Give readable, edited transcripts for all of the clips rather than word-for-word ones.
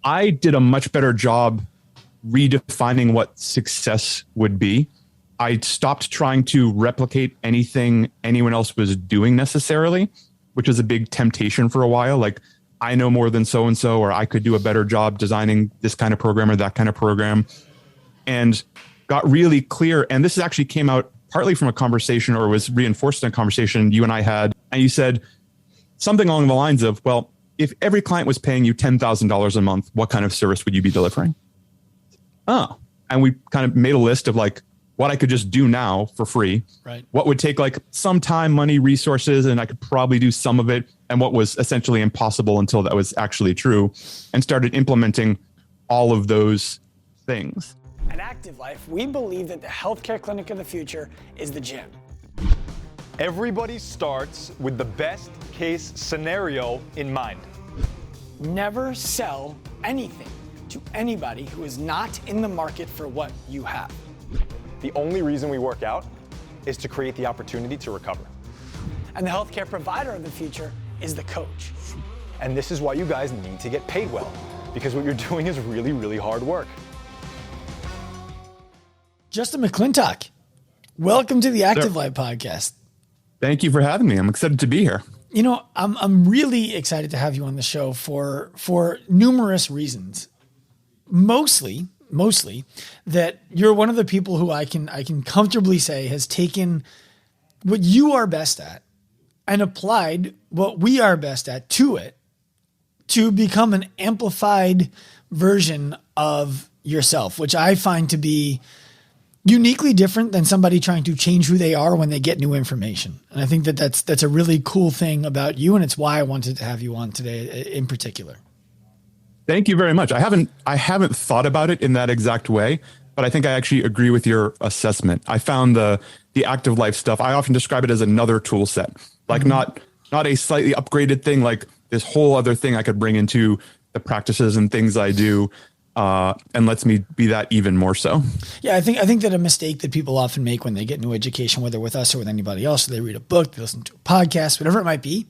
I did a much better job redefining what success would be. I stopped trying to replicate anything anyone else was doing necessarily, which was a big temptation for a while. Like, I know more than so-and-so, or I could do a better job designing this kind of program or that kind of program, and got really clear. And this actually came out partly from a conversation, or was reinforced in a conversation you and I had. And you said something along the lines of, well, if every client was paying you $10,000 a month, what kind of service would you be delivering? Oh, and we kind of made a list of like what I could just do now for free, right? What would take like some time, money, resources, and I could probably do some of it, and what was essentially impossible until that was actually true, and started implementing all of those things. At Active Life, we believe that the healthcare clinic of the future is the gym. Everybody starts with the best case scenario in mind. Never sell anything to anybody who is not in the market for what you have. The only reason we work out is to create the opportunity to recover. And the healthcare provider of the future is the coach. And this is why you guys need to get paid well, because what you're doing is really, really hard work. Justin McClintock, welcome to the Active Life podcast. Thank you for having me. I'm excited to be here. You know, I'm really excited to have you on the show for numerous reasons. Mostly that you're one of the people who I can comfortably say has taken what you are best at and applied what we are best at to it to become an amplified version of yourself, which I find to be uniquely different than somebody trying to change who they are when they get new information. And I think that that's a really cool thing about you. And it's why I wanted to have you on today in particular. Thank you very much. I haven't thought about it in that exact way, but I think I actually agree with your assessment. I found the Active Life stuff, I often describe it as another tool set, like not a slightly upgraded thing, like this whole other thing I could bring into the practices and things I do. And lets me be that even more so. Yeah, I think that a mistake that people often make when they get new education, whether with us or with anybody else, or they read a book, they listen to a podcast, whatever it might be,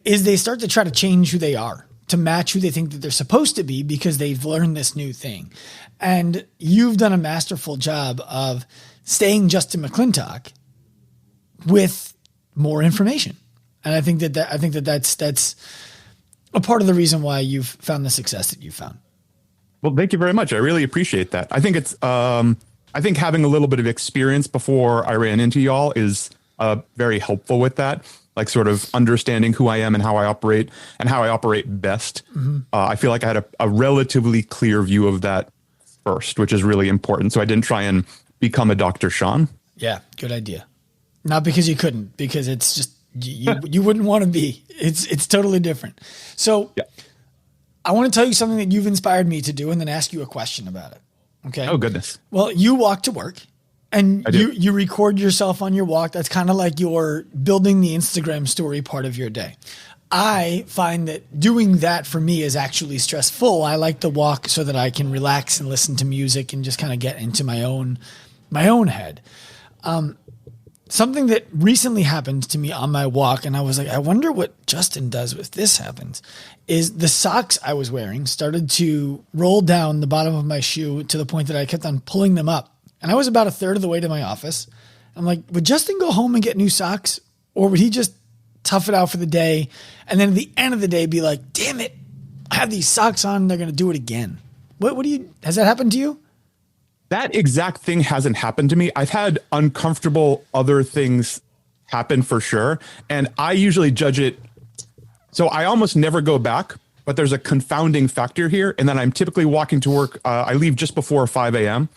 is they start to try to change who they are to match who they think that they're supposed to be because they've learned this new thing. And you've done a masterful job of staying Justin McClintock with more information. And I think that's a part of the reason why you've found the success that you've found. Well, thank you very much. I really appreciate that. I think it's, I think having a little bit of experience before I ran into y'all is very helpful with that, like sort of understanding who I am and how I operate best. Mm-hmm. I feel like I had a relatively clear view of that first, which is really important. So I didn't try and become a Dr. Sean. Yeah, good idea. Not because you couldn't, because it's just, you wouldn't want to be. It's totally different. So yeah. I want to tell you something that you've inspired me to do and then ask you a question about it. Okay. Oh, goodness. Well, you walk to work and you record yourself on your walk. That's kind of like you're building the Instagram story part of your day. I find that doing that for me is actually stressful. I like to walk so that I can relax and listen to music and just kind of get into my own head. Something that recently happened to me on my walk, and I was like, I wonder what Justin does if this happens, is the socks I was wearing started to roll down the bottom of my shoe to the point that I kept on pulling them up. And I was about a third of the way to my office. I'm like, would Justin go home and get new socks? Or would he just tough it out for the day? And then at the end of the day, be like, damn it, I have these socks on. They're going to do it again. Has that happened to you? That exact thing hasn't happened to me. I've had uncomfortable other things happen for sure. And I usually judge it. So I almost never go back, but there's a confounding factor here. And then I'm typically walking to work. I leave just before 5 a.m.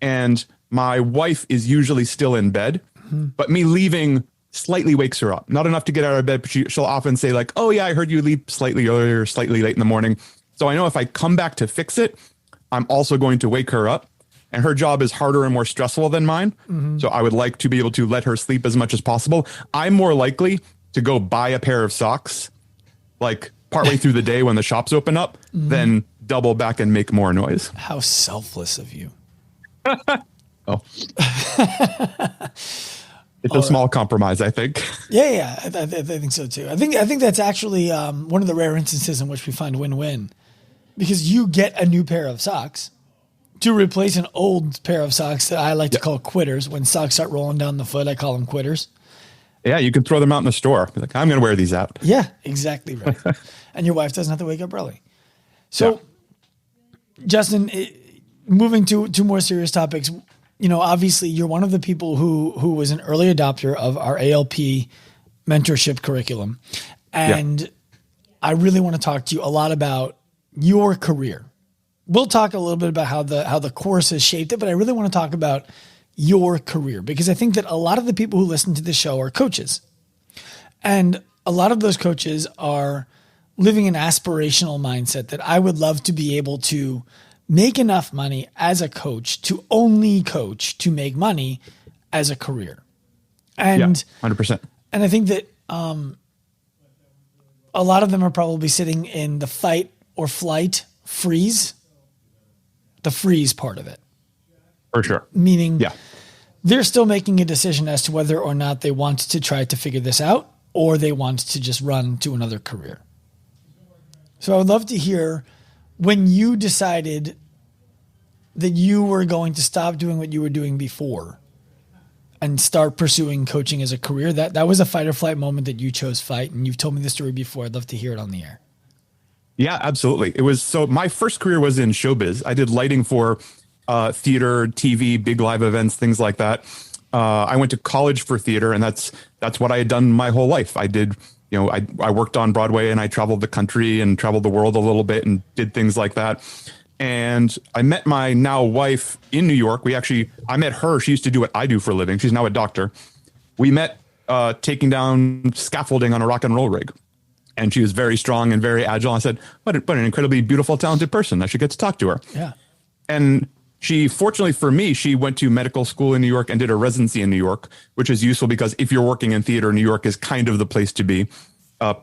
and my wife is usually still in bed, but me leaving slightly wakes her up. Not enough to get out of bed, but she'll often say like, oh yeah, I heard you leave slightly earlier, slightly late in the morning. So I know if I come back to fix it, I'm also going to wake her up. And her job is harder and more stressful than mine. Mm-hmm. So I would like to be able to let her sleep as much as possible. I'm more likely to go buy a pair of socks, like partway through the day when the shops open up, than double back and make more noise. How selfless of you. Oh. It's a small compromise, I think. Yeah. I think so too. I think that's actually one of the rare instances in which we find win-win. because you get a new pair of socks to replace an old pair of socks that I like to call quitters. When socks start rolling down the foot, I call them quitters. Yeah, you can throw them out in the store. Be like, I'm going to wear these out. Yeah, exactly right. And your wife doesn't have to wake up early. So, Justin, moving to more serious topics, obviously you're one of the people who was an early adopter of our ALP mentorship curriculum. And I really want to talk to you a lot about your career. We'll talk a little bit about how the course has shaped it, but I really want to talk about your career, because I think that a lot of the people who listen to the show are coaches. And a lot of those coaches are living an aspirational mindset that I would love to be able to make enough money as a coach to only coach to make money as a career. And 100%. And I think that a lot of them are probably sitting in the fight or flight freeze, the freeze part of it. For sure. Meaning they're still making a decision as to whether or not they want to try to figure this out or they want to just run to another career. So I would love to hear when you decided that you were going to stop doing what you were doing before and start pursuing coaching as a career. That was a fight or flight moment that you chose fight. And you've told me the story before. I'd love to hear it on the air. Yeah, absolutely. So my first career was in showbiz. I did lighting for theater, TV, big live events, things like that. I went to college for theater, and that's what I had done my whole life. I did, I worked on Broadway, and I traveled the country and traveled the world a little bit and did things like that. And I met my now wife in New York. I met her. She used to do what I do for a living. She's now a doctor. We met taking down scaffolding on a rock and roll rig. And she was very strong and very agile. I said, what an incredibly beautiful, talented person. I should get to talk to her. Yeah. And fortunately for me, she went to medical school in New York and did a residency in New York, which is useful because if you're working in theater, New York is kind of the place to be.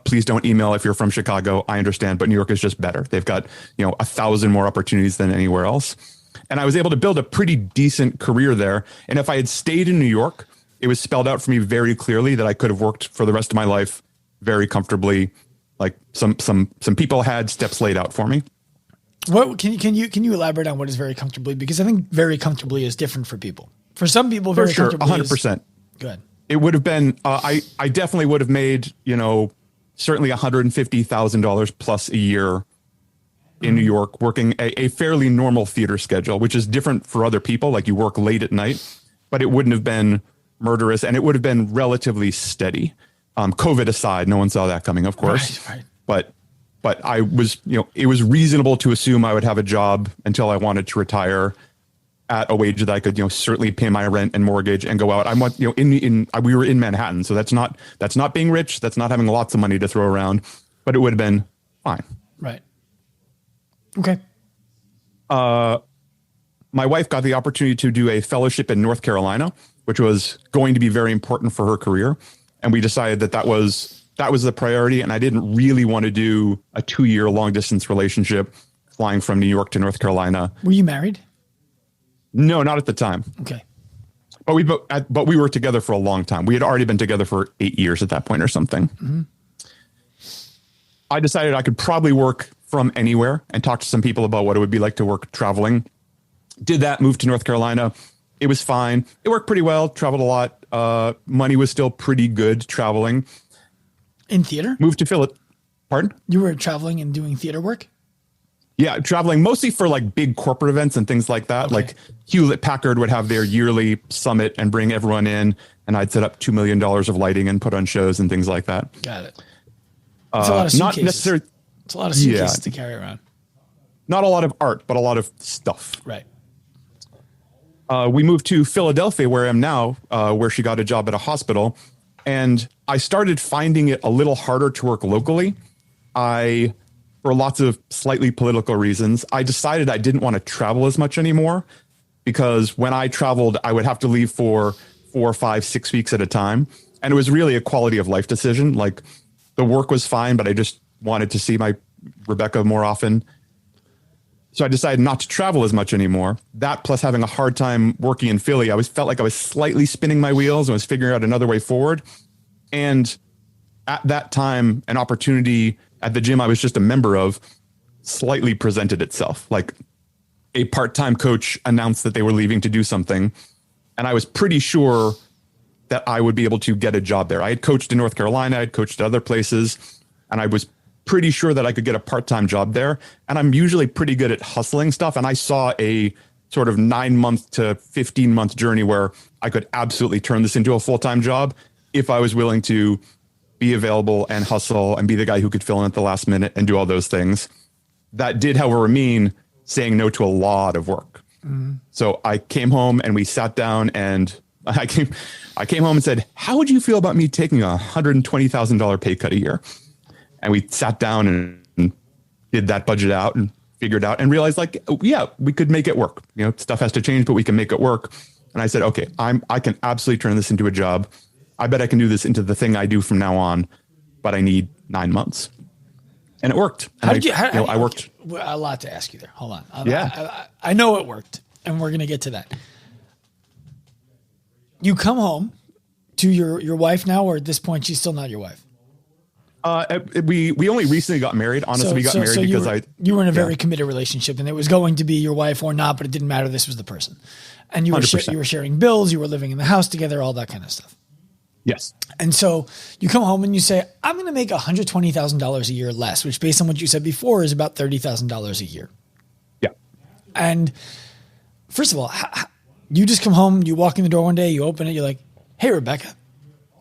Please don't email if you're from Chicago. I understand, but New York is just better. They've got, 1,000 more opportunities than anywhere else. And I was able to build a pretty decent career there. And if I had stayed in New York, it was spelled out for me very clearly that I could have worked for the rest of my life very comfortably. Like some people had steps laid out for me. What can you elaborate on what is very comfortably? Because I think very comfortably is different for people. For some people, very comfortably 100%. Good. It would have been. I definitely would have made certainly $150,000 plus a year in New York, working a fairly normal theater schedule, which is different for other people. Like you work late at night, but it wouldn't have been murderous, and it would have been relatively steady. COVID aside, no one saw that coming, of course. Right. But I was, it was reasonable to assume I would have a job until I wanted to retire at a wage that I could, certainly pay my rent and mortgage and go out. We were in Manhattan, so that's not being rich. That's not having lots of money to throw around, but it would have been fine. Right. Okay. My wife got the opportunity to do a fellowship in North Carolina, which was going to be very important for her career. And we decided that was the priority. And I didn't really want to do a 2-year long distance relationship flying from New York to North Carolina. Were you married? No, not at the time. Okay. But we were together for a long time. We had already been together for 8 years at that point or something. Mm-hmm. I decided I could probably work from anywhere and talk to some people about what it would be like to work traveling. Did that, moved to North Carolina. It was fine. It worked pretty well. Traveled a lot. Money was still pretty good traveling. In theater? Moved to Philip. Pardon? You were traveling and doing theater work? Yeah, traveling mostly for like big corporate events and things like that. Okay. Like Hewlett Packard would have their yearly summit and bring everyone in, and I'd set up $2 million of lighting and put on shows and things like that. Got it. It's a lot of suitcases. Not necessarily. It's a lot of suitcases to carry around. Not a lot of art, but a lot of stuff. Right. We moved to Philadelphia, where I am now, where she got a job at a hospital. And I started finding it a little harder to work locally. For lots of slightly political reasons, I decided I didn't want to travel as much anymore, because when I traveled, I would have to leave for 4, 5, 6 weeks at a time. And it was really a quality of life decision. Like the work was fine, but I just wanted to see my Rebecca more often. So I decided not to travel as much anymore. That plus having a hard time working in Philly, I felt like I was slightly spinning my wheels and was figuring out another way forward. And at that time, an opportunity at the gym I was just a member of slightly presented itself. Like a part-time coach announced that they were leaving to do something, and I was pretty sure that I would be able to get a job there. I had coached in North Carolina, I had coached at other places, and I was pretty sure that I could get a part-time job there. And I'm usually pretty good at hustling stuff. And I saw a sort of 9-month to 15-month journey where I could absolutely turn this into a full-time job if I was willing to be available and hustle and be the guy who could fill in at the last minute and do all those things. That did, however, mean saying no to a lot of work. So I came home and we sat down, and I came home and said, how would you feel about me taking a $120,000 pay cut a year? And we sat down and did that budget out and figured out and realized, like, yeah, we could make it work. You know, stuff has to change, but we can make it work. And I said, okay, I can absolutely turn this into a job. I bet I can do this into the thing I do from now on, but I need 9 months. And it worked. And I worked. A lot to ask you there. Hold on. Yeah. I know it worked, and we're going to get to that. You come home to your wife now, or at this point, she's still not your wife? We only recently got married. Honestly, we got married because you were in a very committed relationship, and it was going to be your wife or not, but it didn't matter. This was the person, and you were sharing bills. You were living in the house together, all that kind of stuff. Yes. And so you come home and you say, I'm going to make $120,000 a year less, which based on what you said before is about $30,000 a year. Yeah. And first of all, you just come home, you walk in the door one day, you open it, you're like, hey, Rebecca,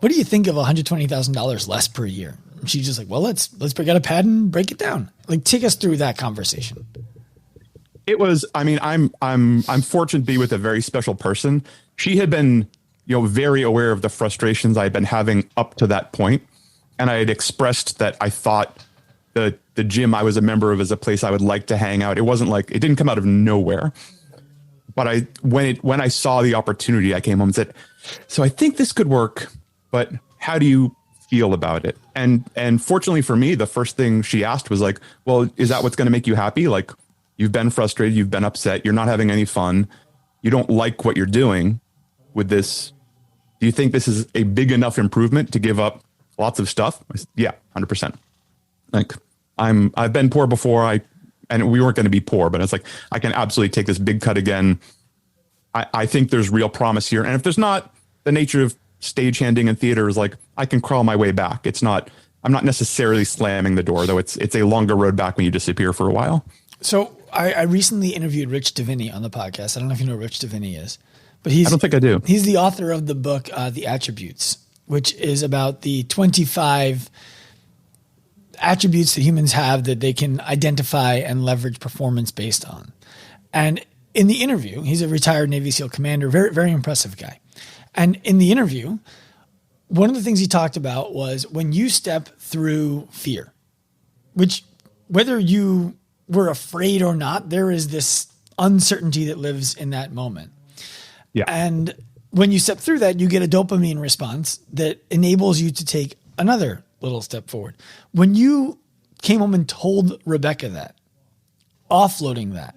what do you think of $120,000 less per year? And she's just like, well, let's break out a pad and break it down. Like, take us through that conversation. It was, I mean, I'm fortunate to be with a very special person. She had been, very aware of the frustrations I had been having up to that point. And I had expressed that I thought the gym I was a member of is a place I would like to hang out. It wasn't like, it didn't come out of nowhere. But when I saw the opportunity, I came home and said, so I think this could work, but how do you feel about it? And fortunately for me, the first thing she asked was like, well, is that what's going to make you happy? Like, you've been frustrated, you've been upset, you're not having any fun, you don't like what you're doing with this. Do you think this is a big enough improvement to give up lots of stuff? I said, yeah, 100%. Like, I've been poor before. And we weren't going to be poor, but it's like, I can absolutely take this big cut again. I think there's real promise here. And if there's not, the nature of stagehanding and theater is like, I can crawl my way back. I'm not necessarily slamming the door, though. It's a longer road back when you disappear for a while. So I recently interviewed Rich Davini on the podcast. I don't know if you know who Rich Davini is, but I don't think I do. He's the author of the book, The Attributes, which is about the 25 attributes that humans have that they can identify and leverage performance based on. And in the interview, he's a retired Navy SEAL commander, very, very impressive guy. And in the interview, one of the things he talked about was when you step through fear, which whether you were afraid or not, there is this uncertainty that lives in that moment. Yeah. And when you step through that, you get a dopamine response that enables you to take another little step forward. When you came home and told Rebecca that, offloading that,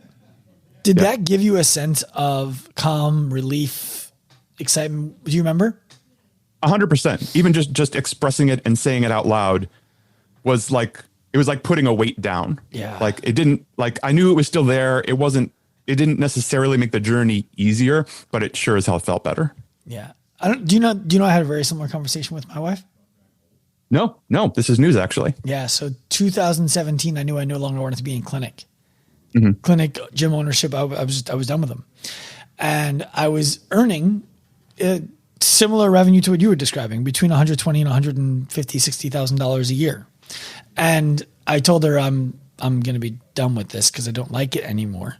did that give you a sense of calm, relief, excitement? Do you remember? 100%. Even just expressing it and saying it out loud was like, it was like putting a weight down. Yeah. Like it didn't, like I knew it was still there. It didn't necessarily make the journey easier, but it sure as hell felt better. Yeah. Do you know I had a very similar conversation with my wife? No, this is news actually. Yeah. So 2017, I knew I no longer wanted to be in clinic. Mm-hmm. Clinic gym ownership. I was done with them, and I was earning similar revenue to what you were describing, between $120,000 and $150,000-$60,000 a year. And I told her I'm going to be done with this because I don't like it anymore,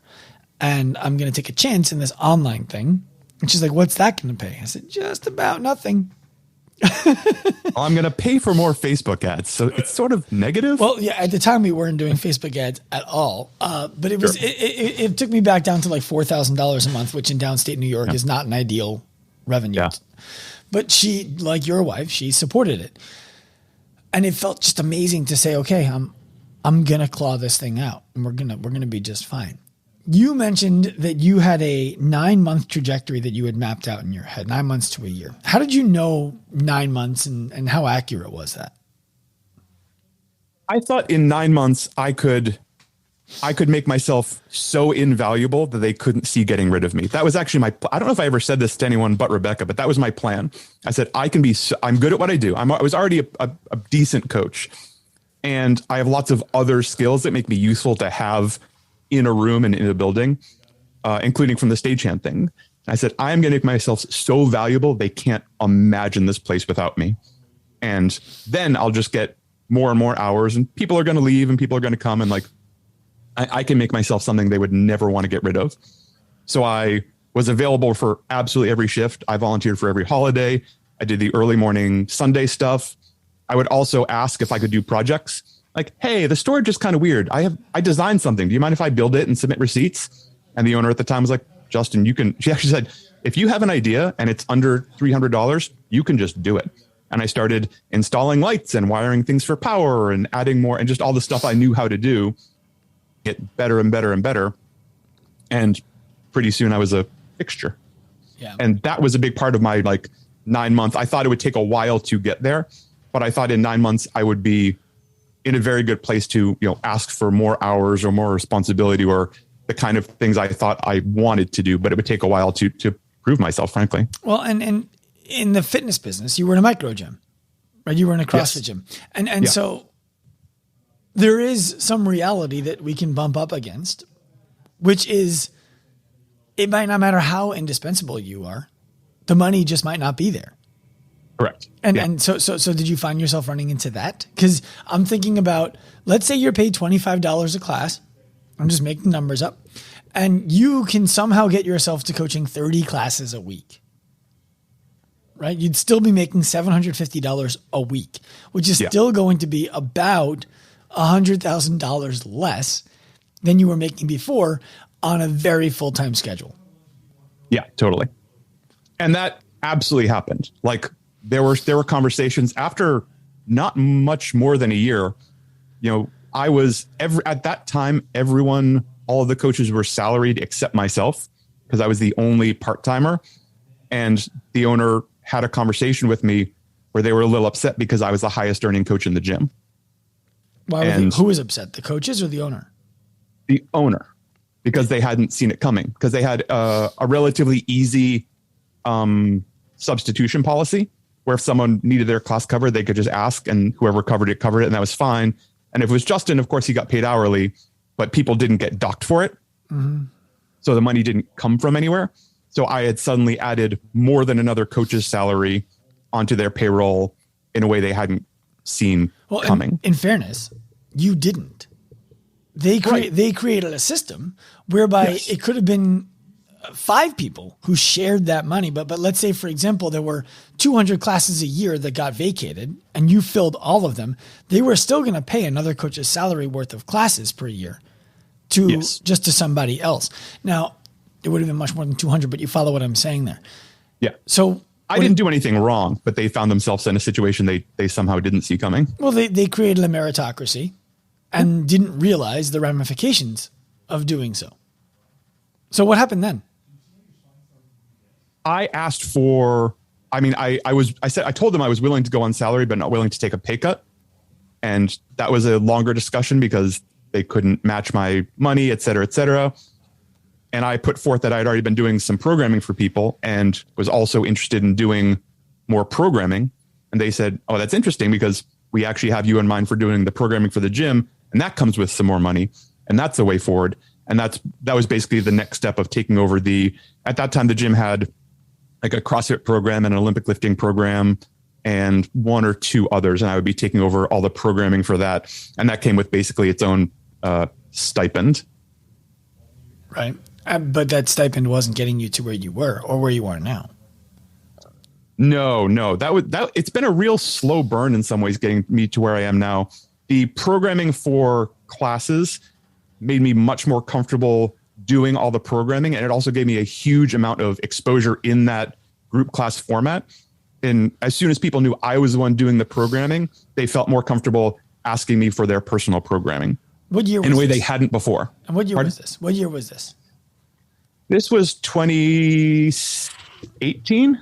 and I'm going to take a chance in this online thing. And she's like, "What's that going to pay?" I said, "Just about nothing." I'm going to pay for more Facebook ads. So it's sort of negative. Well, yeah, at the time we weren't doing Facebook ads at all. But it was, it took me back down to like $4,000 a month, which in downstate New York is not an ideal revenue. Yeah. But she, like your wife, she supported it. And it felt just amazing to say, okay, I'm going to claw this thing out and we're going to be just fine. You mentioned that you had a 9-month trajectory that you had mapped out in your head, 9 months to a year. How did you know 9 months and how accurate was that? I thought in 9 months I could I could make myself so invaluable that they couldn't see getting rid of me. That was actually I don't know if I ever said this to anyone but Rebecca, but that was my plan. I said, I'm good at what I do. I was already a decent coach, and I have lots of other skills that make me useful to have in a room and in a building, including from the stagehand thing. And I said, I'm going to make myself so valuable, they can't imagine this place without me. And then I'll just get more and more hours, and people are going to leave and people are going to come, and like, I can make myself something they would never want to get rid of. So I was available for absolutely every shift. I volunteered for every holiday. I did the early morning Sunday stuff. I would also ask if I could do projects like, hey, the storage is kind of weird. I designed something. Do you mind if I build it and submit receipts? And the owner at the time was like, Justin, she actually said, if you have an idea and it's under $300, you can just do it. And I started installing lights and wiring things for power and adding more and just all the stuff I knew how to do. Get better and better and better. And pretty soon I was a fixture. Yeah. And that was a big part of my 9 month. I thought it would take a while to get there, but I thought in 9 months I would be in a very good place to, ask for more hours or more responsibility or the kind of things I thought I wanted to do, but it would take a while to prove myself, frankly. Well, and in the fitness business, you were in a micro gym, right? You were in a CrossFit gym. And so there is some reality that we can bump up against, which is it might not matter how indispensable you are. The money just might not be there. Correct. And so did you find yourself running into that? Because I'm thinking about, let's say you're paid $25 a class. I'm just making numbers up. And you can somehow get yourself to coaching 30 classes a week, right? You'd still be making $750 a week, which is still going to be about $100,000 less than you were making before on a very full-time schedule. Yeah, totally. And that absolutely happened. Like there were conversations after not much more than a year. I was at that time, all of the coaches were salaried except myself because I was the only part-timer. And the owner had a conversation with me where they were a little upset because I was the highest earning coach in the gym. Who was upset? The coaches or the owner? The owner, because they hadn't seen it coming, because they had a relatively easy substitution policy where if someone needed their class covered, they could just ask and whoever covered it, and that was fine. And if it was Justin, of course, he got paid hourly, but people didn't get docked for it. Mm-hmm. So the money didn't come from anywhere. So I had suddenly added more than another coach's salary onto their payroll in a way they hadn't seen coming. In fairness, you didn't. They created a system whereby it could have been 5 people who shared that money. But let's say, for example, there were 200 classes a year that got vacated and you filled all of them. They were still going to pay another coach's salary worth of classes per year just to somebody else. Now, it would have been much more than 200, but you follow what I'm saying there. Yeah. So I didn't do anything wrong, but they found themselves in a situation they somehow didn't see coming. Well, they created a meritocracy and didn't realize the ramifications of doing so. So what happened then? I asked for, I told them I was willing to go on salary, but not willing to take a pay cut. And that was a longer discussion because they couldn't match my money, et cetera, et cetera. And I put forth that I'd already been doing some programming for people and was also interested in doing more programming. And they said, oh, that's interesting because we actually have you in mind for doing the programming for the gym. And that comes with some more money. And that's the way forward. And that was basically the next step of taking over at that time, the gym had like a CrossFit program and an Olympic lifting program and 1 or 2 others. And I would be taking over all the programming for that. And that came with basically its own stipend. Right. But that stipend wasn't getting you to where you were or where you are now. No, it's been a real slow burn in some ways getting me to where I am now. The programming for classes made me much more comfortable doing all the programming. And it also gave me a huge amount of exposure in that group class format. And as soon as people knew I was the one doing the programming, they felt more comfortable asking me for their personal programming. What year was in a way this? they hadn't before. And what year was this? What year was this? This was 2018.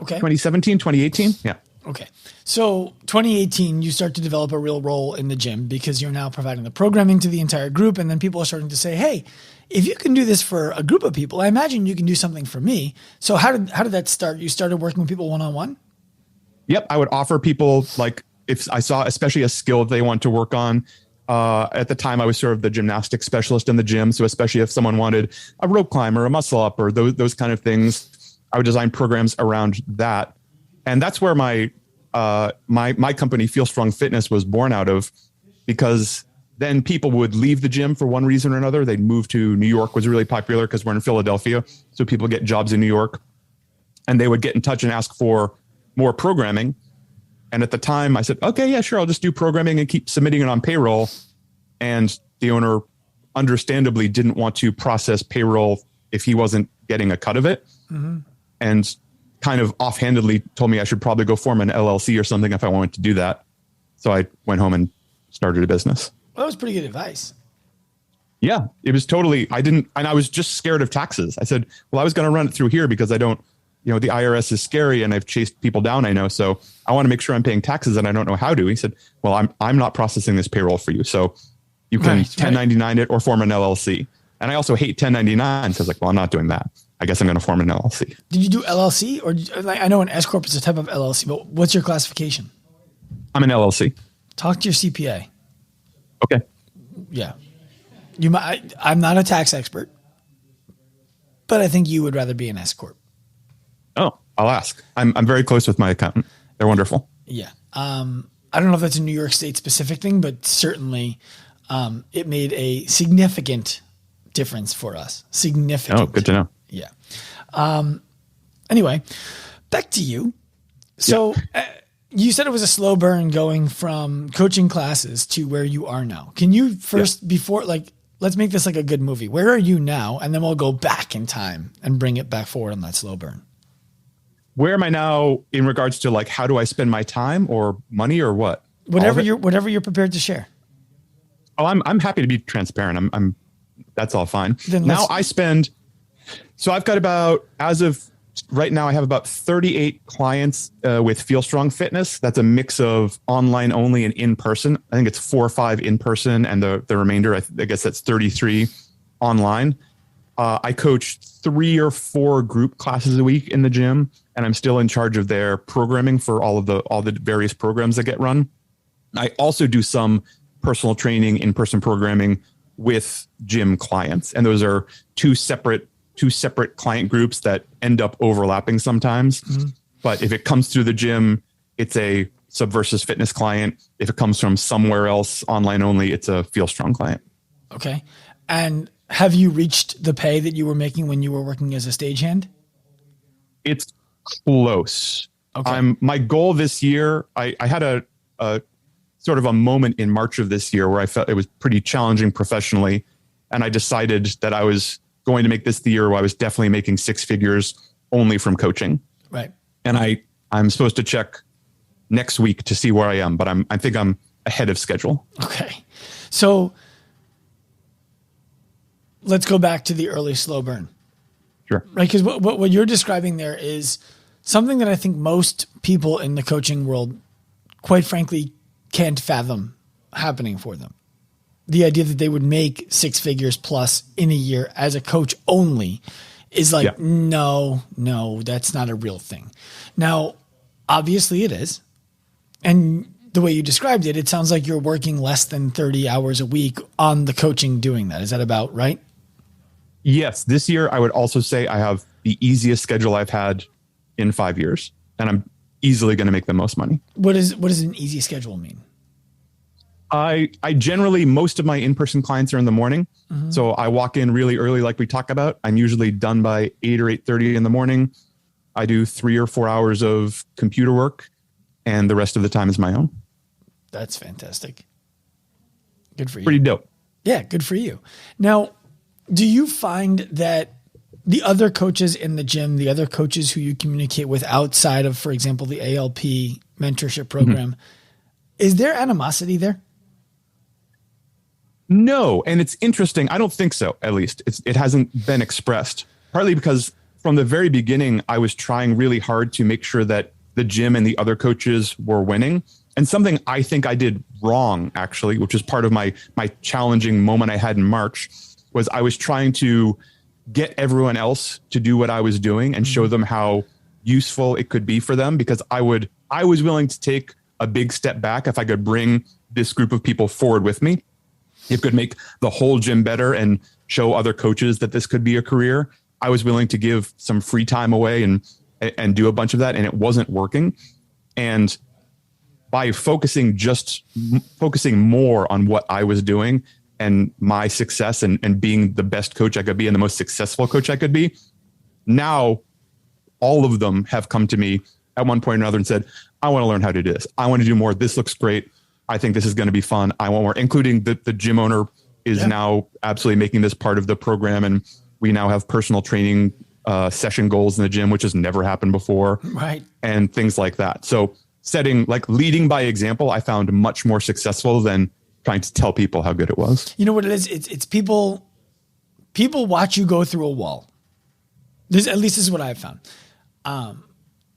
Okay. 2017, 2018. Yeah. Okay. So 2018, you start to develop a real role in the gym because you're now providing the programming to the entire group. And then people are starting to say, hey, if you can do this for a group of people, I imagine you can do something for me. So how did that start? You started working with people one-on-one? Yep. I would offer people, like, if I saw especially a skill they want to work on. At the time, I was sort of the gymnastics specialist in the gym. So especially if someone wanted a rope climb or a muscle up or those kind of things, I would design programs around that. And that's where my company, Feel Strong Fitness, was born out of, because then people would leave the gym for one reason or another. They'd move to New York, was really popular because we're in Philadelphia. So people get jobs in New York, and they would get in touch and ask for more programming. And at the time I said, okay, yeah, sure. I'll just do programming and keep submitting it on payroll. And the owner understandably didn't want to process payroll if he wasn't getting a cut of it. Mm-hmm. And kind of offhandedly told me I should probably go form an LLC or something if I wanted to do that. So I went home and started a business. Well, that was pretty good advice. Yeah, it was totally, and I was just scared of taxes. I said, well, I was going to run it through here because I don't, the IRS is scary and I've chased people down, I know. So I want to make sure I'm paying taxes and I don't know how to. He said, well, I'm not processing this payroll for you. So you can 1099 it or form an LLC. And I also hate 1099. So I was like, well, I'm not doing that. I guess I'm going to form an LLC. Did you do LLC or I know an SCorp is a type of LLC, but what's your classification? I'm an LLC. Talk to your CPA. Okay. Yeah. I'm not a tax expert, but I think you would rather be an SCorp. Oh, I'll ask. I'm very close with my accountant. They're wonderful. Yeah. I don't know if that's a New York State specific thing, but certainly it made a significant difference for us. Significant. Oh, good to know. Yeah. Anyway, back to you. So you said it was a slow burn going from coaching classes to where you are now. Can you first, let's make this like a good movie. Where are you now? And then we'll go back in time and bring it back forward on that slow burn. Where am I now in regards to like, how do I spend my time or money or what? Whatever you're prepared to share. Oh, I'm happy to be transparent. I'm that's all fine. Now I've got about, as of right now, I have about 38 clients with Feel Strong Fitness. That's a mix of online only and in person. I think it's 4 or 5 in person, and the remainder, I guess that's 33 online. I coach 3 or 4 group classes a week in the gym, and I'm still in charge of their programming for all the various programs that get run. I also do some personal training, in-person programming with gym clients, and those are two separate client groups that end up overlapping sometimes. Mm-hmm. But if it comes through the gym, it's a Subversus Fitness client. If it comes from somewhere else, online only, it's a Feel Strong client. Okay. And have you reached the pay that you were making when you were working as a stagehand? It's close. Okay. My goal this year, I had a sort of a moment in March of this year where I felt it was pretty challenging professionally. And I decided that I was going to make this the year where I was definitely making 6 figures only from coaching. Right. And I'm supposed to check next week to see where I am, but I think I'm ahead of schedule. Okay. So let's go back to the early slow burn. Sure. Right. Because what you're describing there is something that I think most people in the coaching world, quite frankly, can't fathom happening for them. The idea that they would make 6 figures plus in a year as a coach only is like, no, that's not a real thing. Now, obviously it is. And the way you described it, it sounds like you're working less than 30 hours a week on the coaching doing that. Is that about right? Yes. This year, I would also say I have the easiest schedule I've had in 5 years, and I'm easily going to make the most money. What does an easy schedule mean? I generally, most of my in-person clients are in the morning. Mm-hmm. So I walk in really early, like we talk about. I'm usually done by 8 or 8:30 in the morning. I do 3 or 4 hours of computer work, and the rest of the time is my own. That's fantastic. Good for you. Pretty dope. Yeah, good for you. Now, do you find that the other coaches in the gym, the other coaches who you communicate with outside of, for example, the ALP mentorship program, mm-hmm. is there animosity there? No. And it's interesting. I don't think so, at least. It hasn't been expressed, partly because from the very beginning, I was trying really hard to make sure that the gym and the other coaches were winning. And something I think I did wrong, actually, which is part of my challenging moment I had in March, was I was trying to get everyone else to do what I was doing and show them how useful it could be for them, because I was willing to take a big step back if I could bring this group of people forward with me. It could make the whole gym better and show other coaches that this could be a career. I was willing to give some free time away and do a bunch of that, and it wasn't working. And by focusing more on what I was doing and my success and being the best coach I could be and the most successful coach I could be, now all of them have come to me at one point or another and said, I want to learn how to do this. I want to do more. This looks great. I think this is going to be fun. I want more, including the gym owner is now absolutely making this part of the program. And we now have personal training session goals in the gym, which has never happened before. Right. And things like that. So leading by example, I found much more successful than trying to tell people how good it was. You know what it is? It's people watch you go through a wall. At least this is what I've found.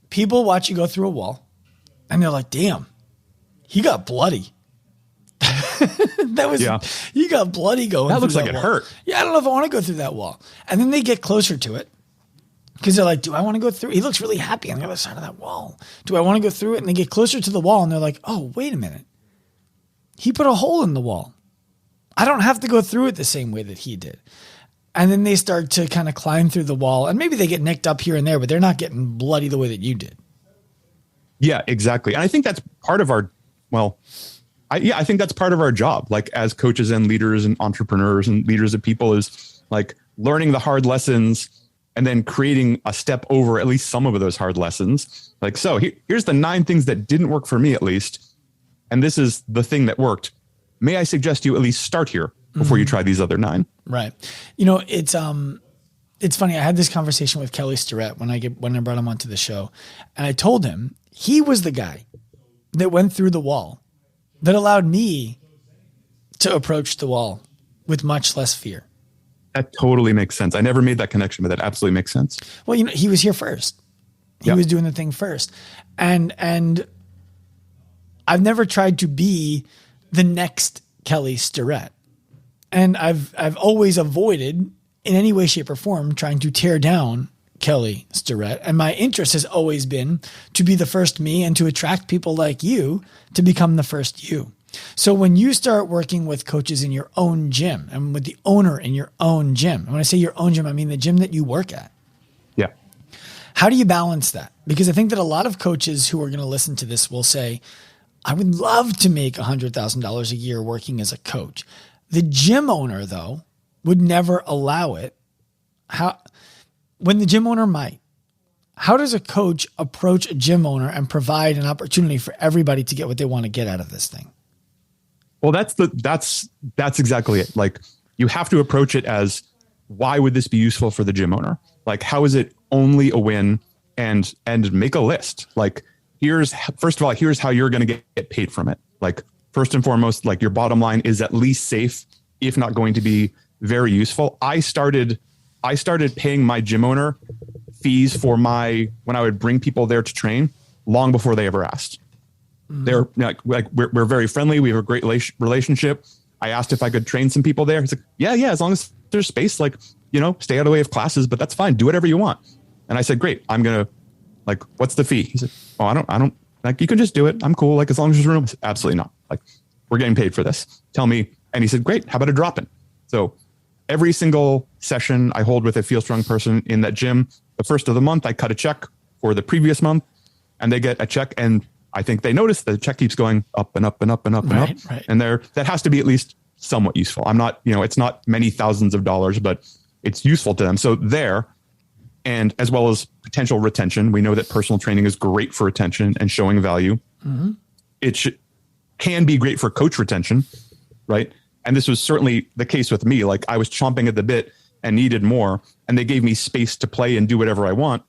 People watch you go through a wall and they're like, damn, he got bloody. He got bloody going. That looks like it hurt. Yeah. I don't know if I want to go through that wall. And then they get closer to it because they're like, do I want to go through? He looks really happy on the other side of that wall. Do I want to go through it? And they get closer to the wall and they're like, oh, wait a minute. He put a hole in the wall. I don't have to go through it the same way that he did. And then they start to kind of climb through the wall, and maybe they get nicked up here and there, but they're not getting bloody the way that you did. Yeah, exactly. And I think that's part of our, I think that's part of our job, like as coaches and leaders and entrepreneurs and leaders of people, is like learning the hard lessons and then creating a step over at least some of those hard lessons. Like, so here's the 9 things that didn't work for me, at least. And this is the thing that worked. May I suggest you at least start here before you try these other 9? Right. You know, it's funny. I had this conversation with Kelly Starrett when I brought him onto the show, and I told him he was the guy that went through the wall that allowed me to approach the wall with much less fear. That totally makes sense. I never made that connection, but that absolutely makes sense. Well, you know, he was here first. He was doing the thing first. And I've never tried to be the next Kelly Starrett. And I've always avoided in any way, shape, or form trying to tear down Kelly Starrett. And my interest has always been to be the first me and to attract people like you to become the first you. So when you start working with coaches in your own gym and with the owner in your own gym, and when I say your own gym, I mean the gym that you work at. Yeah. How do you balance that? Because I think that a lot of coaches who are going to listen to this will say, I would love to make $100,000 a year working as a coach. The gym owner, though, would never allow it. When the gym owner might, how does a coach approach a gym owner and provide an opportunity for everybody to get what they want to get out of this thing? Well, that's exactly it. Like, you have to approach it as, why would this be useful for the gym owner? Like, how is it only a win? And make a list. Like, first of all, here's how you're going to get paid from it. Like, first and foremost, like, your bottom line is at least safe, if not going to be very useful. I started paying my gym owner fees for when I would bring people there to train long before they ever asked. They're like we're very friendly. We have a great relationship. I asked if I could train some people there. He's like, yeah, as long as there's space, like, stay out of the way of classes, but that's fine. Do whatever you want. And I said, great. I'm going to, like, what's the fee? He said, oh, I don't like, you can just do it. I'm cool. Like, as long as there's room. I said, absolutely not. Like, we're getting paid for this. Tell me. And he said, great. How about a drop-in? So every single session I hold with a Feel Strong person in that gym, the first of the month, I cut a check for the previous month, and they get a check. And I think they notice the check keeps going up and up and up and up and up. Right. And that has to be at least somewhat useful. I'm not, it's not many thousands of dollars, but it's useful to them. So there, and as well as potential retention, we know that personal training is great for retention and showing value. Mm-hmm. It can be great for coach retention, right? And this was certainly the case with me. Like, I was chomping at the bit and needed more, and they gave me space to play and do whatever I want.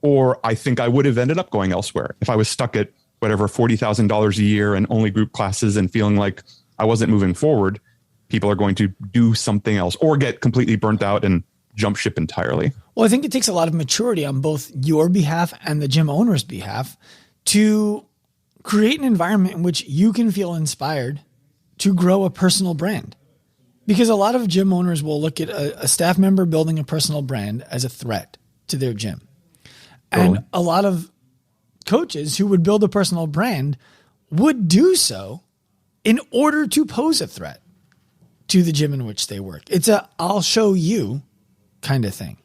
Or I think I would have ended up going elsewhere if I was stuck at whatever $40,000 a year and only group classes and feeling like I wasn't moving forward. People are going to do something else or get completely burnt out and jump ship entirely. Well, I think it takes a lot of maturity on both your behalf and the gym owner's behalf to create an environment in which you can feel inspired to grow a personal brand. Because a lot of gym owners will look at a staff member building a personal brand as a threat to their gym. Totally. And a lot of coaches who would build a personal brand would do so in order to pose a threat to the gym in which they work. It's a I'll show you kind of thing.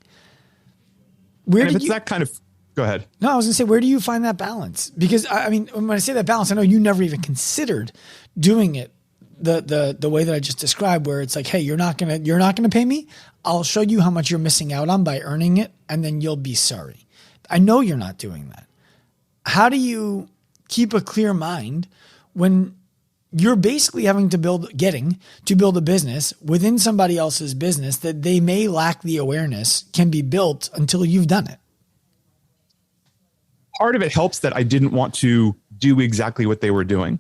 Where did that kind of go ahead? No, I was gonna say, where do you find that balance? Because I mean, when I say that balance, I know you never even considered doing it the way that I just described, where it's like, hey, you're not gonna pay me. I'll show you how much you're missing out on by earning it, and then you'll be sorry. I know you're not doing that. How do you keep a clear mind when you're basically getting to build a business within somebody else's business that they may lack the awareness can be built until you've done it? Part of it helps that I didn't want to do exactly what they were doing.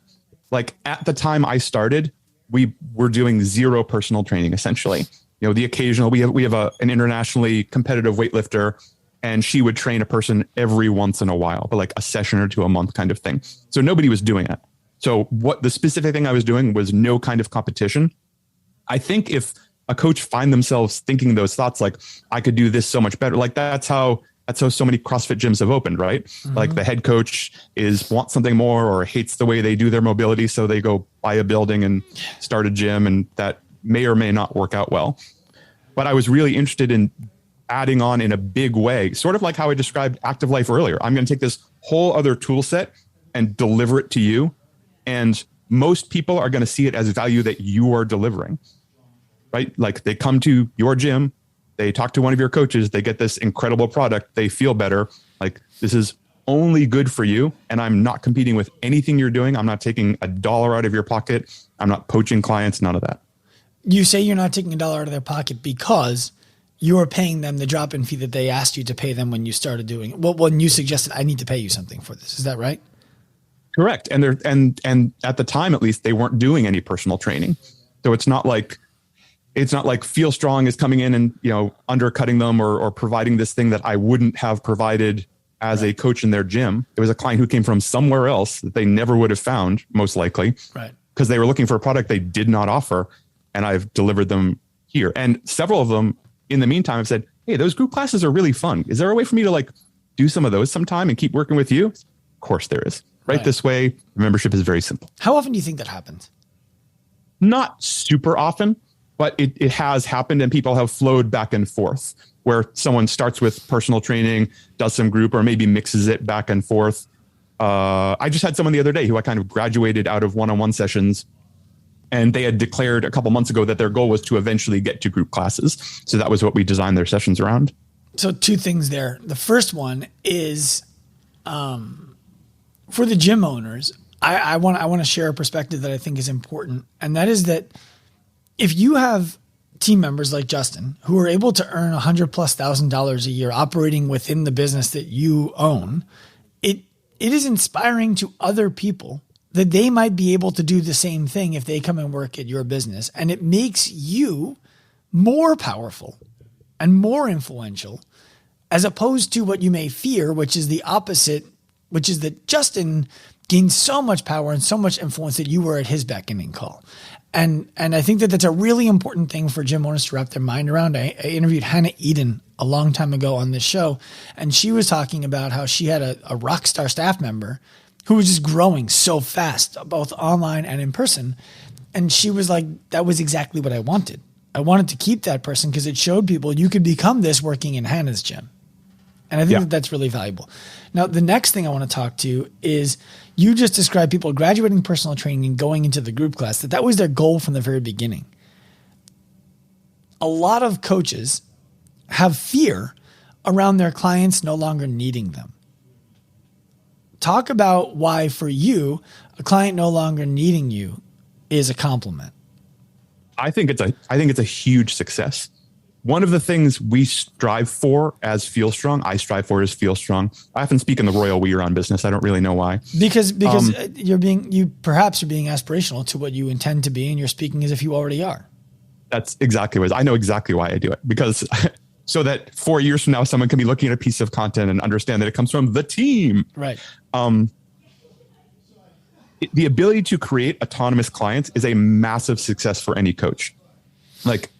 Like at the time I started, we were doing zero personal training, essentially. You know, the occasional, we have an internationally competitive weightlifter, and she would train a person every once in a while, but like a session or two a month kind of thing. So nobody was doing it. So what the specific thing I was doing was no kind of competition. I think if a coach find themselves thinking those thoughts, like I could do this so much better, like that's how so many CrossFit gyms have opened, right? Mm-hmm. Like the head coach wants something more or hates the way they do their mobility. So they go buy a building and start a gym, and that may or may not work out well. But I was really interested in adding on in a big way, sort of like how I described Active Life earlier. I'm going to take this whole other tool set and deliver it to you. And most people are going to see it as value that you are delivering, right? Like they come to your gym, they talk to one of your coaches, they get this incredible product, they feel better. Like this is only good for you. And I'm not competing with anything you're doing. I'm not taking $1 out of your pocket. I'm not poaching clients, none of that. You say you're not taking $1 out of their pocket because you're paying them the drop-in fee that they asked you to pay them when you started doing it. Well, when you suggested, I need to pay you something for this. Is that right? Correct. And at the time, at least, they weren't doing any personal training. So it's not like Feel Strong is coming in and, you know, undercutting them or providing this thing that I wouldn't have provided as a coach in their gym. It was a client who came from somewhere else that they never would have found, most likely, right? Because they were looking for a product they did not offer, and I've delivered them here. And several of them in the meantime have said, hey, those group classes are really fun. Is there a way for me to like do some of those sometime and keep working with you? Of course there is. Right. This way, membership is very simple. How often do you think that happens? Not super often, but it has happened, and people have flowed back and forth where someone starts with personal training, does some group, or maybe mixes it back and forth. I just had someone the other day who I kind of graduated out of one-on-one sessions, and they had declared a couple months ago that their goal was to eventually get to group classes. So that was what we designed their sessions around. So two things there. The first one is, for the gym owners, I want to share a perspective that I think is important. And that is that if you have team members like Justin who are able to earn $100,000+ a year operating within the business that you own, it is inspiring to other people that they might be able to do the same thing if they come and work at your business. And it makes you more powerful and more influential, as opposed to what you may fear, which is the opposite, which is that Justin gained so much power and so much influence that you were at his beckoning call. And I think that that's a really important thing for gym owners to wrap their mind around. I interviewed Hannah Eden a long time ago on this show, and she was talking about how she had a rock star staff member who was just growing so fast, both online and in person. And she was like, that was exactly what I wanted. I wanted to keep that person because it showed people you could become this working in Hannah's gym. And I think that that's really valuable. Now, the next thing I want to talk to is you just described people graduating personal training and going into the group class, that was their goal from the very beginning. A lot of coaches have fear around their clients no longer needing them. Talk about why for you, a client no longer needing you is a compliment. I think it's a huge success. One of the things we strive for as Feel Strong, I strive for as Feel Strong. I often speak in the royal we are on business. I don't really know why. Because you're perhaps being aspirational to what you intend to be, and you're speaking as if you already are. That's exactly what it is. I know exactly why I do it, because so that 4 years from now, someone can be looking at a piece of content and understand that it comes from the team. Right. the ability to create autonomous clients is a massive success for any coach. Like,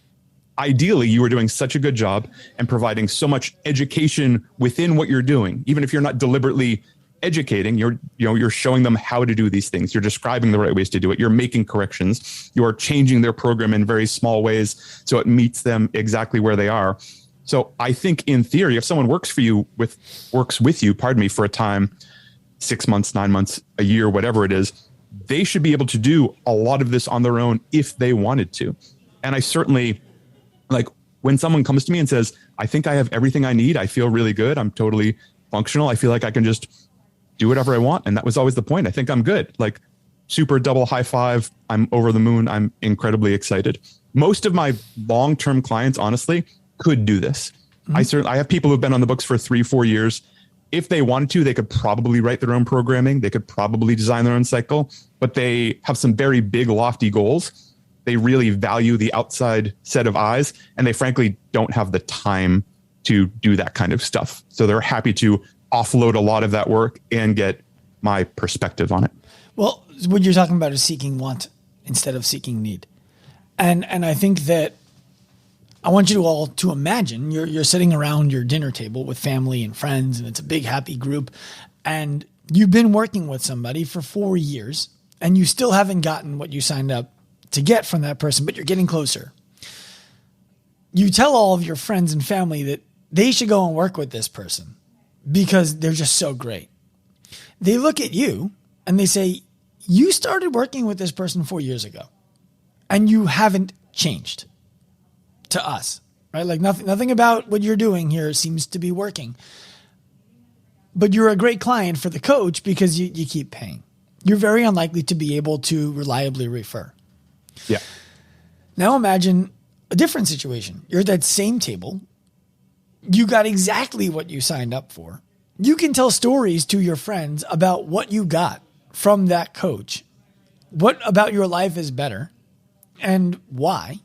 ideally, you are doing such a good job and providing so much education within what you're doing. Even if you're not deliberately educating, you're showing them how to do these things. You're describing the right ways to do it. You're making corrections. You're changing their program in very small ways so it meets them exactly where they are. So I think in theory, if someone works with you, for a time, 6 months, 9 months, a year, whatever it is, they should be able to do a lot of this on their own if they wanted to. And I certainly, like, when someone comes to me and says, I think I have everything I need, I feel really good, I'm totally functional, I feel like I can just do whatever I want. And that was always the point. I think I'm good. Like, super double high five. I'm over the moon. I'm incredibly excited. Most of my long-term clients, honestly, could do this. Mm-hmm. I have people who've been on the books for 3-4 years. If they wanted to, they could probably write their own programming. They could probably design their own cycle, but they have some very big, lofty goals. They really value the outside set of eyes, and they frankly don't have the time to do that kind of stuff. So they're happy to offload a lot of that work and get my perspective on it. Well, what you're talking about is seeking want instead of seeking need. And I think that I want you all to imagine you're sitting around your dinner table with family and friends, and it's a big, happy group. And you've been working with somebody for 4 years, and you still haven't gotten what you signed up to get from that person, but you're getting closer. You tell all of your friends and family that they should go and work with this person because they're just so great. They look at you and they say, you started working with this person 4 years ago and you haven't changed to us, right? Like nothing about what you're doing here seems to be working, but you're a great client for the coach because you keep paying. You're very unlikely to be able to reliably refer. Yeah. Now imagine a different situation. You're at that same table. You got exactly what you signed up for. You can tell stories to your friends about what you got from that coach. What about your life is better and why?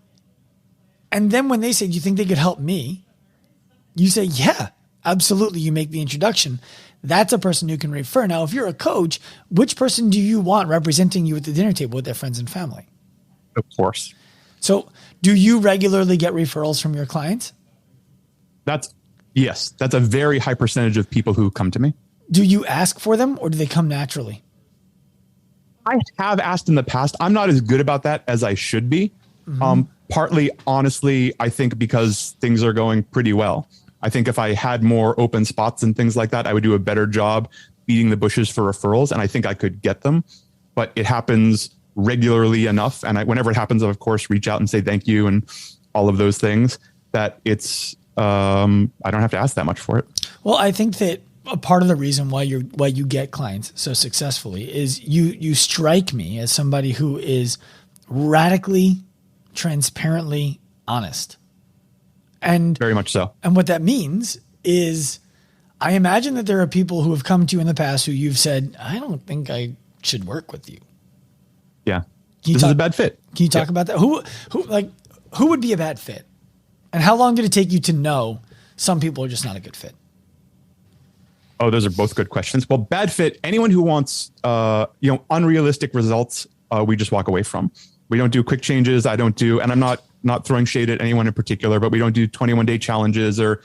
And then when they say, do you think they could help me? You say, yeah, absolutely. You make the introduction. That's a person who can refer. Now, if you're a coach, which person do you want representing you at the dinner table with their friends and family? Of course. So do you regularly get referrals from your clients? Yes, that's a very high percentage of people who come to me. Do you ask for them or do they come naturally? I have asked in the past. I'm not as good about that as I should be. Mm-hmm. Partly, honestly, I think because things are going pretty well. I think if I had more open spots and things like that, I would do a better job beating the bushes for referrals. And I think I could get them, but it happens regularly enough. And whenever it happens, I, of course, reach out and say thank you and all of those things that it's, I don't have to ask that much for it. Well, I think that a part of the reason why you get clients so successfully is you strike me as somebody who is radically, transparently honest. And very much so. And what that means is I imagine that there are people who have come to you in the past who you've said, I don't think I should work with you. Yeah. This is a bad fit. Can you talk about that? Who would be a bad fit? And how long did it take you to know some people are just not a good fit? Oh, those are both good questions. Well, bad fit, anyone who wants, unrealistic results, we just walk away from. We don't do quick changes. I don't do, and I'm not throwing shade at anyone in particular, but we don't do 21-day challenges or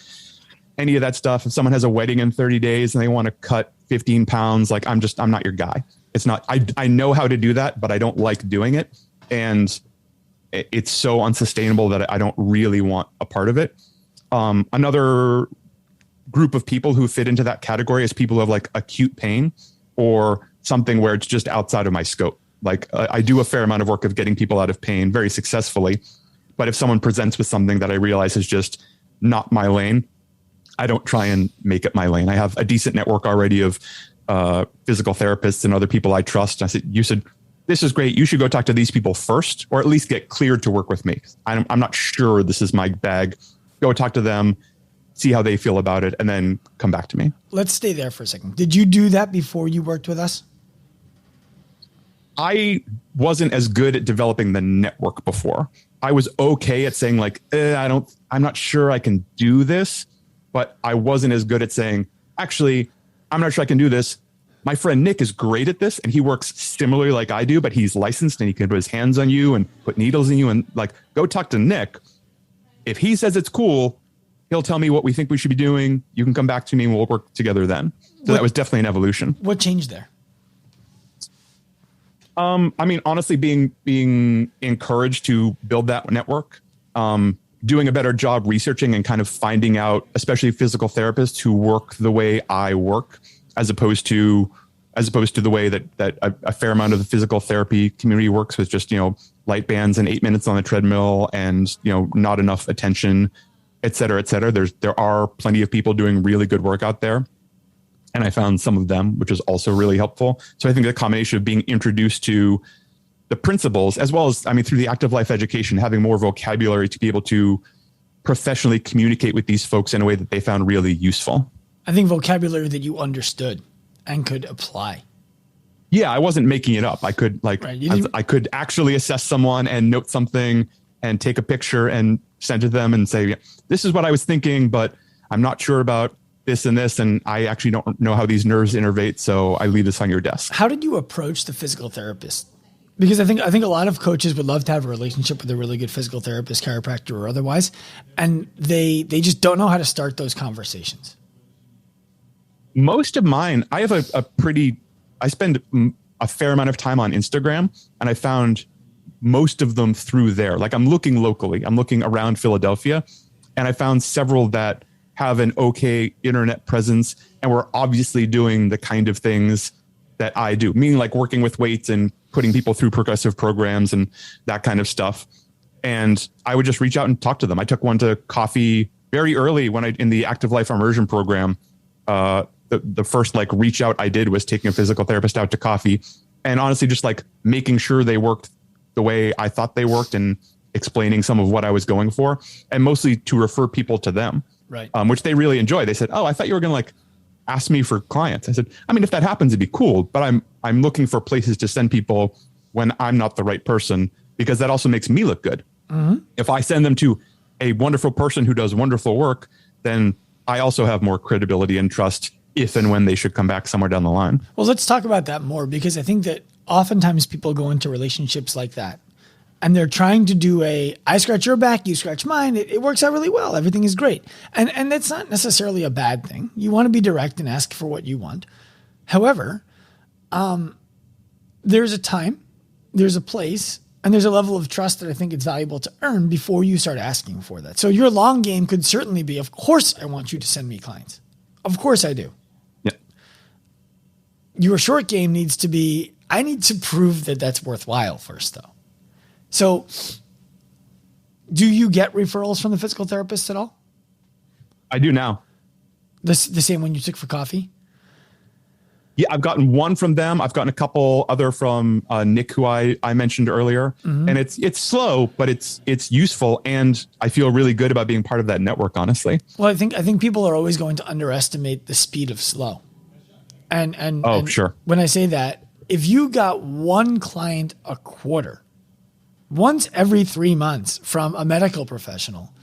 any of that stuff. If someone has a wedding in 30 days and they want to cut 15 pounds, like I'm not your guy. It's not, I know how to do that, but I don't like doing it. And it's so unsustainable that I don't really want a part of it. Another group of people who fit into that category is people who have like acute pain or something where it's just outside of my scope. Like I do a fair amount of work of getting people out of pain very successfully. But if someone presents with something that I realize is just not my lane, I don't try and make it my lane. I have a decent network already of physical therapists and other people I trust. I said, this is great. You should go talk to these people first, or at least get cleared to work with me. I'm not sure this is my bag. Go talk to them, see how they feel about it, and then come back to me. Let's stay there for a second. Did you do that before you worked with us? I wasn't as good at developing the network before. I was okay at saying like, I'm not sure I can do this, but I wasn't as good at saying, actually, I'm not sure I can do this. my friend Nick is great at this and he works similarly like I do, but he's licensed and he can put his hands on you and put needles in you and like, go talk to Nick. If he says it's cool, he'll tell me what we think we should be doing. You can come back to me and we'll work together then. So that was definitely an evolution. What changed there? I mean, honestly, being encouraged to build that network, doing a better job researching and kind of finding out, especially physical therapists who work the way I work, as opposed to the way that a fair amount of the physical therapy community works, with just, light bands and 8 minutes on the treadmill and, not enough attention, et cetera, et cetera. There are plenty of people doing really good work out there. And I found some of them, which is also really helpful. So I think the combination of being introduced to the principles, as well as, through the active life education, having more vocabulary to be able to professionally communicate with these folks in a way that they found really useful. I think vocabulary that you understood and could apply. Yeah, I wasn't making it up. I could I could actually assess someone and note something and take a picture and send it to them and say, this is what I was thinking, but I'm not sure about this and this, and I actually don't know how these nerves innervate, so I leave this on your desk. How did you approach the physical therapist? Because I think a lot of coaches would love to have a relationship with a really good physical therapist, chiropractor, or otherwise, and they just don't know how to start those conversations. Most of mine, I spend a fair amount of time on Instagram, and I found most of them through there. Like, I'm looking locally, I'm looking around Philadelphia, and I found several that have an okay internet presence and we're obviously doing the kind of things that I do, meaning like working with weights and putting people through progressive programs and that kind of stuff. And I would just reach out and talk to them. I took one to coffee very early in the Active Life Immersion program. The first reach out I did was taking a physical therapist out to coffee, and honestly just making sure they worked the way I thought they worked and explaining some of what I was going for, and mostly to refer people to them. Right. Which they really enjoy. They said, "Oh, I thought you were going to ask me for clients." I said, if that happens, it'd be cool, but I'm looking for places to send people when I'm not the right person, because that also makes me look good. Mm-hmm. If I send them to a wonderful person who does wonderful work, then I also have more credibility and trust if and when they should come back somewhere down the line. Well, let's talk about that more, because I think that oftentimes people go into relationships like that and they're trying to do I scratch your back, you scratch mine. It works out really well. Everything is great. And that's not necessarily a bad thing. You want to be direct and ask for what you want. However, there's a time, there's a place, and there's a level of trust that I think it's valuable to earn before you start asking for that. So your long game could certainly be, of course, I want you to send me clients. Of course I do. Yeah. Your short game needs to be, I need to prove that that's worthwhile first, though. So do you get referrals from the physical therapist at all? I do now. The same one you took for coffee? Yeah, I've gotten one from them. I've gotten a couple other from Nick, who I mentioned earlier. Mm-hmm. And it's slow, but it's useful. And I feel really good about being part of that network, honestly. Well, I think people are always going to underestimate the speed of slow. And sure. When I say that, if you got one client a quarter, once every 3 months from a medical professional,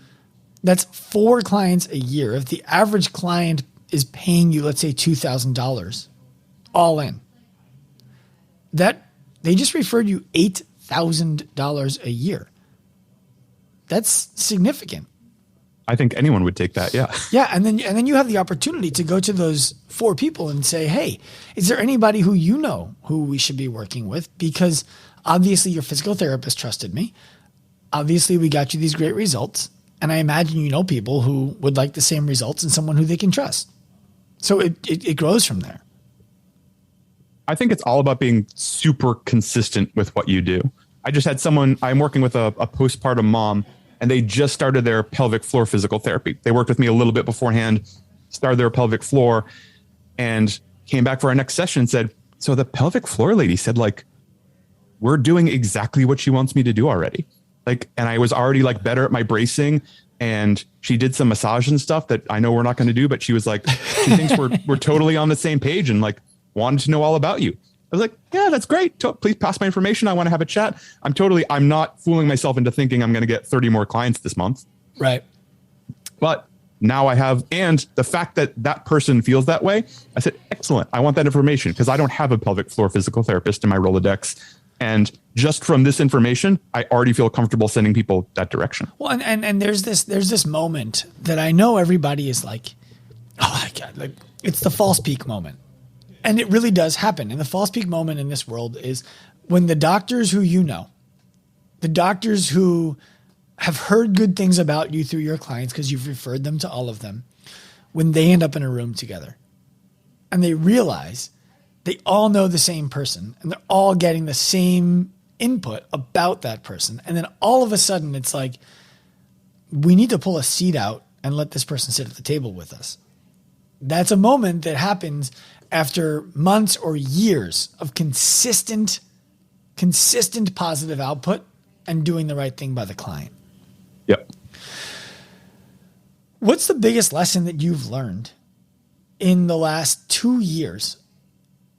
that's 4 clients a year. If the average client is paying you, let's say $2,000 all in, that they just referred you $8,000 a year. That's significant. I think anyone would take that. Yeah. Yeah. And then you have the opportunity to go to those 4 people and say, hey, is there anybody who you know who we should be working with? Because obviously your physical therapist trusted me. Obviously we got you these great results. And I imagine you know people who would like the same results and someone who they can trust. So it grows from there. I think it's all about being super consistent with what you do. I just had I'm working with a postpartum mom, and they just started their pelvic floor physical therapy. They worked with me a little bit beforehand, started their pelvic floor, and came back for our next session and said, so the pelvic floor lady said, we're doing exactly what she wants me to do already. And I was already better at my bracing, and she did some massage and stuff that I know we're not going to do, but she was she thinks we're totally on the same page and wanted to know all about you. I was yeah, that's great. Please pass my information. I want to have a chat. I'm not fooling myself into thinking I'm going to get 30 more clients this month. Right. But now I have, and the fact that that person feels that way, I said, excellent. I want that information because I don't have a pelvic floor physical therapist in my Rolodex. And just from this information, I already feel comfortable sending people that direction. Well, and there's this moment that I know everybody is like, oh my God, like it's the false peak moment. And it really does happen. And the false peak moment in this world is when the doctors who you know, the doctors who have heard good things about you through your clients because you've referred them to all of them, when they end up in a room together and they realize they all know the same person and they're all getting the same input about that person. And then all of a sudden it's like, we need to pull a seat out and let this person sit at the table with us. That's a moment that happens after months or years of consistent positive output and doing the right thing by the client. Yep. What's the biggest lesson that you've learned in the last 2 years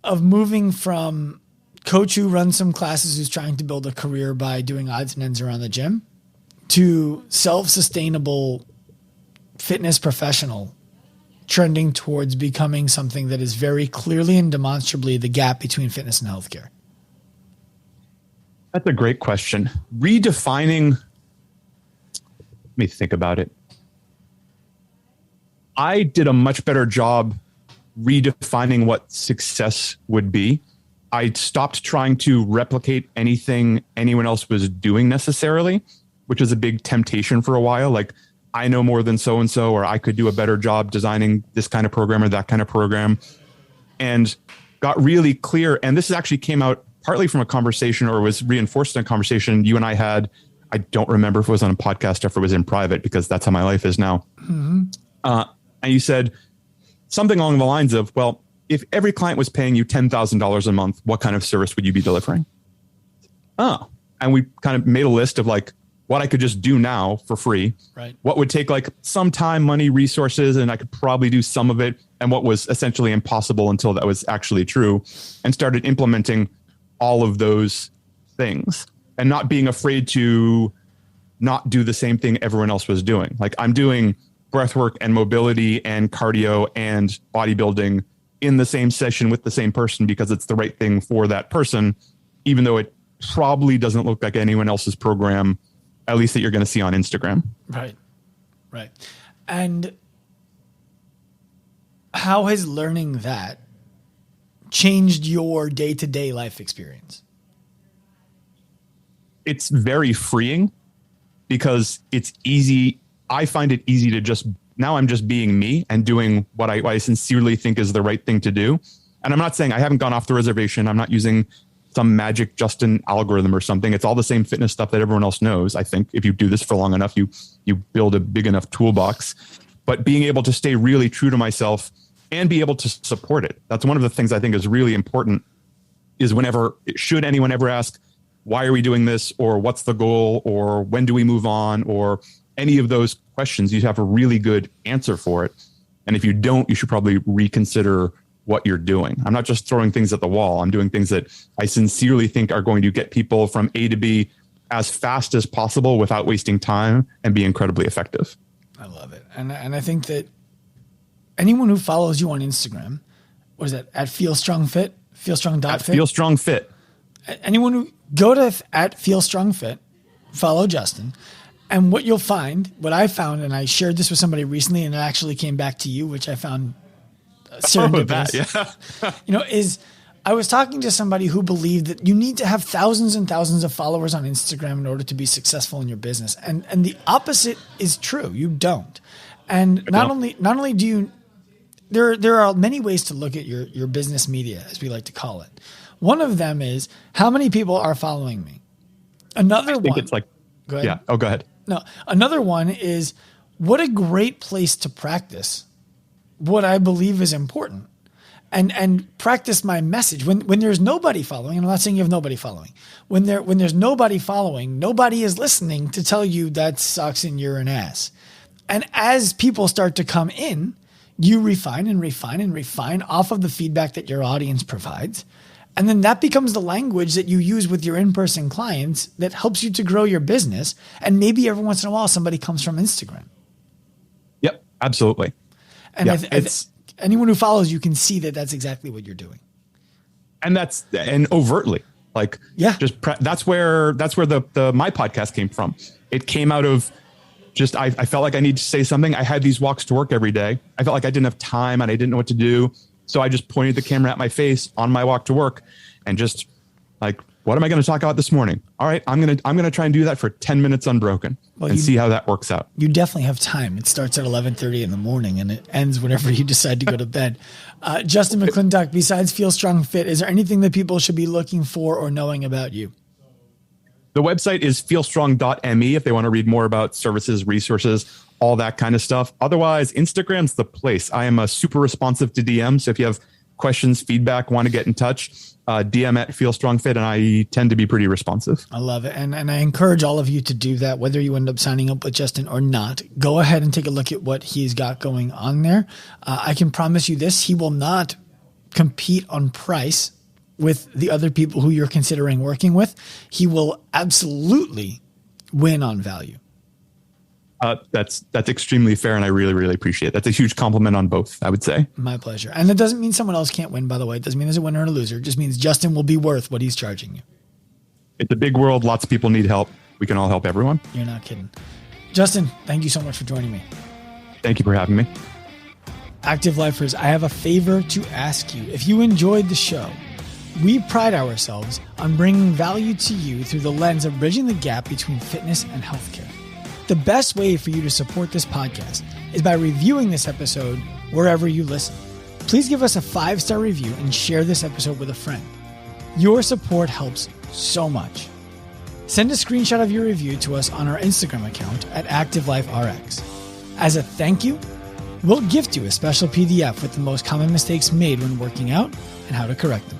of moving from coach who runs some classes who's trying to build a career by doing odds and ends around the gym to self-sustainable fitness professional trending towards becoming something that is very clearly and demonstrably the gap between fitness and healthcare? That's a great question. Redefining, let me think about it. I did a much better job redefining what success would be. I stopped trying to replicate anything anyone else was doing necessarily, which was a big temptation for a while. Like, I know more than so-and-so, or I could do a better job designing this kind of program or that kind of program, and got really clear. And this actually came out partly from a conversation, or was reinforced in a conversation you and I had. I don't remember if it was on a podcast or if it was in private, because that's how my life is now. Mm-hmm. And you said something along the lines of, well, if every client was paying you $10,000 a month, what kind of service would you be delivering? Oh, and we kind of made a list of like what I could just do now for free, right? What would take like some time, money, resources, and I could probably do some of it, and what was essentially impossible until that was actually true, and started implementing all of those things and not being afraid to not do the same thing everyone else was doing. Like, I'm doing breathwork and mobility and cardio and bodybuilding in the same session with the same person because it's the right thing for that person, even though it probably doesn't look like anyone else's program, at least that you're going to see on Instagram. Right. Right. And how has learning that changed your day-to-day life experience? It's very freeing because it's easy. I find it easy to just, now I'm just being me and doing what I sincerely think is the right thing to do. And I'm not saying I haven't gone off the reservation. I'm not using some magic Justin algorithm or something. It's all the same fitness stuff that everyone else knows. I think if you do this for long enough, you build a big enough toolbox. But being able to stay really true to myself and be able to support it. That's one of the things I think is really important, is whenever, should anyone ever ask, why are we doing this? Or what's the goal? Or when do we move on? Or any of those questions, you have a really good answer for it. And if you don't, you should probably reconsider what you're doing. I'm not just throwing things at the wall. I'm doing things that I sincerely think are going to get people from A to B as fast as possible without wasting time and be incredibly effective. I love it. And I think that anyone who follows you on Instagram, what is that, at FeelStrongFit, FeelStrong.fit? FeelStrongFit. Anyone who go to at FeelStrongFit, follow Justin. And what you'll find, what I found, and I shared this with somebody recently, and it actually came back to you, which I found serendipitous, is I was talking to somebody who believed that you need to have thousands and thousands of followers on Instagram in order to be successful in your business. And the opposite is true. You don't. And not only do you, there are many ways to look at your business media, as we like to call it. One of them is, how many people are following me? Another one. I think it's like, go ahead. Yeah. Oh, go ahead. No, another one is, what a great place to practice what I believe is important and practice my message. When there's nobody following, and I'm not saying you have nobody following, when there's nobody following, nobody is listening to tell you that sucks and you're an ass. And as people start to come in, you refine and refine and refine off of the feedback that your audience provides. And then that becomes the language that you use with your in-person clients that helps you to grow your business. And maybe every once in a while, somebody comes from Instagram. Yep. Absolutely. And Yeah, anyone who follows you can see that that's exactly what you're doing. And overtly, like, yeah, that's where my podcast came from. It came out of just, I felt like I need to say something. I had these walks to work every day. I felt like I didn't have time and I didn't know what to do. So I just pointed the camera at my face on my walk to work and just like, what am I going to talk about this morning? All right, I'm going to try and do that for 10 minutes unbroken and see how that works out. You definitely have time. It starts at 11:30 in the morning and it ends whenever you decide to go to bed. Justin McClintock, besides Feel Strong Fit, is there anything that people should be looking for or knowing about you? The website is feelstrong.me if they want to read more about services, resources, all that kind of stuff. Otherwise, Instagram's the place. I am super responsive to DMs. So if you have questions, feedback, want to get in touch, DM at feelstrongfit, and I tend to be pretty responsive. I love it. And I encourage all of you to do that, whether you end up signing up with Justin or not. Go ahead and take a look at what he's got going on there. I can promise you this, he will not compete on price with the other people who you're considering working with. He will absolutely win on value. That's extremely fair, and I really, really appreciate it. That's a huge compliment on both, I would say. My pleasure. And that doesn't mean someone else can't win, by the way. It doesn't mean there's a winner and a loser. It just means Justin will be worth what he's charging you. It's a big world. Lots of people need help. We can all help everyone. You're not kidding. Justin, thank you so much for joining me. Thank you for having me. Active Lifers, I have a favor to ask you. If you enjoyed the show, we pride ourselves on bringing value to you through the lens of bridging the gap between fitness and healthcare. The best way for you to support this podcast is by reviewing this episode wherever you listen. Please give us a 5-star review and share this episode with a friend. Your support helps so much. Send a screenshot of your review to us on our Instagram account at ActiveLifeRx. As a thank you, we'll gift you a special PDF with the most common mistakes made when working out and how to correct them.